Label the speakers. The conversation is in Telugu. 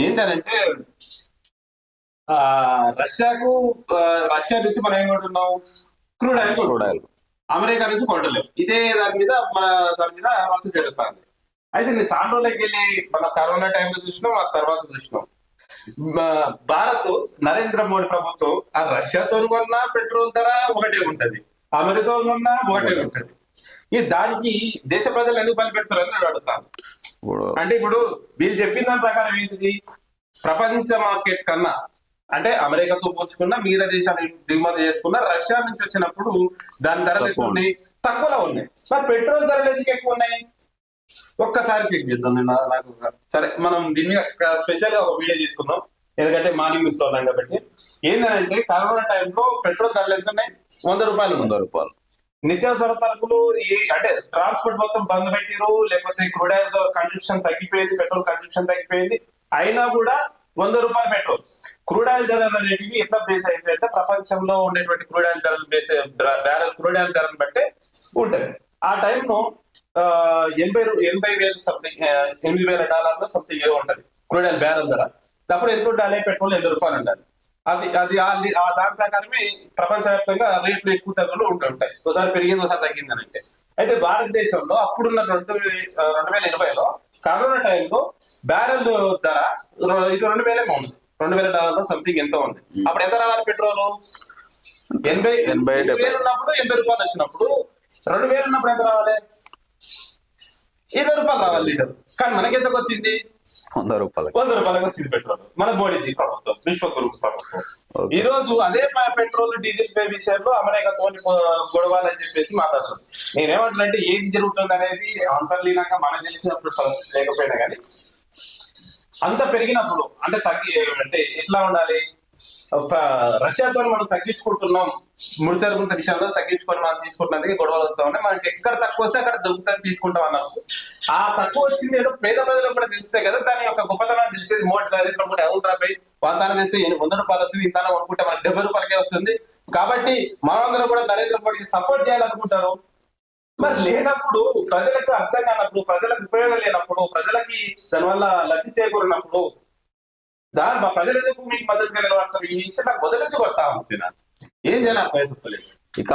Speaker 1: ఏంటంటే ఆ రష్యాకు రష్యా నుంచి మనం ఏం కొంటున్నాం? క్రూడ్ ఆయిల్
Speaker 2: క్రూడ్
Speaker 1: కొంటున్నాం.
Speaker 2: ఆయిల్
Speaker 1: అమెరికా నుంచి కొంటలేము. ఇదే దాని మీద రచ్చ జరుగుతుంది. అయితే నేను చాలా రోజులకి వెళ్ళి మన కరోనా టైంలో చూసినాం, ఆ తర్వాత చూసినాం. భారత్ నరేంద్ర మోడీ ప్రభుత్వం ఆ రష్యాతో కొన్నా పెట్రోల్ ధర ఒకటే ఉంటది, అమెరికాతో కొన్నా ఒకటే ఉంటది. దానికి దేశ ప్రజలు ఎందుకు బలి పెడుతున్నారని నేను అడుగుతాను. అంటే ఇప్పుడు వీళ్ళు చెప్పిన దాని ప్రకారం ఏంటిది? ప్రపంచ మార్కెట్ కన్నా అంటే అమెరికాతో పోల్చుకున్నా, మిగతా దేశాలు దిగుమతి చేసుకున్నా, రష్యా నుంచి వచ్చినప్పుడు దాని ధరలు ఎక్కువ ఉన్నాయి, తక్కువలో ఉన్నాయి. మరి పెట్రోల్ ధరలు ఎందుకు ఎక్కువ ఉన్నాయి? ఒక్కసారి చెక్ చేద్దాం. నేను నాకు సరే, మనం దీని మీద స్పెషల్ గా ఒక వీడియో తీసుకుందాం, ఎందుకంటే మార్నింగ్ న్యూస్ లో ఉన్నాం కాబట్టి. ఏంటంటే కరోనా టైంలో పెట్రోల్ ధరలు ఎంత ఉన్నాయి? 100 రూపాయలు.
Speaker 2: 100 రూపాయలు.
Speaker 1: నిత్యావసర సరుకులు అంటే ట్రాన్స్పోర్ట్ మొత్తం బంద్ పెట్టిరు, లేకపోతే క్రూడ్ ఆయిల్ కన్సంప్షన్ తగ్గిపోయింది, పెట్రోల్ కన్సంప్షన్ తగ్గిపోయింది, అయినా కూడా 100 రూపాయలు పెట్రోల్. క్రూడ్ ఆయిల్ ధరలు అనేటివి ఎట్లా బేస్ అయితే ప్రపంచంలో ఉండేటువంటి క్రూడ్ ఆయిల్ ధరలు బేస్ బ్యారెల్ క్రూడ్ ఆయిల్ ధరలు బట్టే ఉంటది. ఆ టైంలో 80,000 సంథింగ్, $8,000 సంథింగ్ ఏదో ఉంటది క్రూడ్ ఆయిల్ బ్యారెల్ ధర. అప్పుడు ఎంత ఉండాలి? పెట్రోల్ 80 రూపాయలు ఉండాలి. అది దాని ప్రకారమే ప్రపంచవ్యాప్తంగా రేట్లు ఎక్కువ తగ్గులు ఉంటుంటాయి. ఒకసారి పెరిగింది, ఒకసారి తగ్గింది అని అంటే. అయితే భారతదేశంలో అప్పుడున్న 2020లో కరోనా టైంలో బ్యారెల్ ధర $2,000 ఉంది, $2,000 సంథింగ్ ఎంతో ఉంది. అప్పుడు ఎంత రావాలి పెట్రోల్? 80,000 ఉన్నప్పుడు 80 రూపాయలు వచ్చినప్పుడు 2,000 ఉన్నప్పుడు ఎంత రావాలి? 20 రూపాయలు రావాలి లీటర్. కానీ మనకి ఎంతకు వచ్చింది?
Speaker 2: 100 రూపాయలు.
Speaker 1: 100 రూపాయలకు వచ్చింది పెట్రోల్. మన మోడీజీ ప్రభుత్వం, విశ్వగురు ప్రభుత్వం. ఈ రోజు అదే పెట్రోల్ డీజిల్ పై విషయంలో అమెరికాతో గొడవలని చెప్పేసి మాట్లాడుతుంది. నేనేమంటున్నానంటే ఏది జరుగుతుంది అనేది అంతర్లీనంగా మనకు తెలిసినప్పుడు పరిస్థితి లేకపోయినా కానీ, అంత పెరిగినప్పుడు అంటే ఎట్లా ఉండాలి? రష్యాతో మనం తగ్గించుకుంటున్నాం, ముడిచరుగుంట విషయంలో తగ్గించుకొని మనం తీసుకుంటున్నందుకే గొడవలు వస్తా ఉన్నాయి. మనకి ఎక్కడ తక్కువ వస్తే అక్కడ దొరుకుతుంది, తీసుకుంటాం అన్నప్పుడు ఆ తక్కువ వచ్చింది ఏదో పేద ప్రజలకు కూడా తెలిస్తే కదా దాని యొక్క గొప్పతనం తెలిసేది. మోడీ అవును వాగ్దానం వేస్తే 100 రూపాయలు వస్తుంది, ఇంత అనుకుంటే మనకి 70 రూపాయలకే వస్తుంది. కాబట్టి మనమందరం కూడా నరేంద్ర మోడీకి సపోర్ట్ చేయాలనుకుంటారు. మరి లేనప్పుడు, ప్రజలకు అర్థం కానప్పుడు, ప్రజలకు ఉపయోగం లేనప్పుడు, ప్రజలకి దానివల్ల లబ్ధి చేకూరినప్పుడు ప్రజలకు మీకు మద్దతుగా నిలబడతారు. ఈ విషయం నాకు మొదటి నుంచి కొడతా ఉంది. ఏం చేయాలి అర్థం చెప్పలేదు.
Speaker 2: ఇక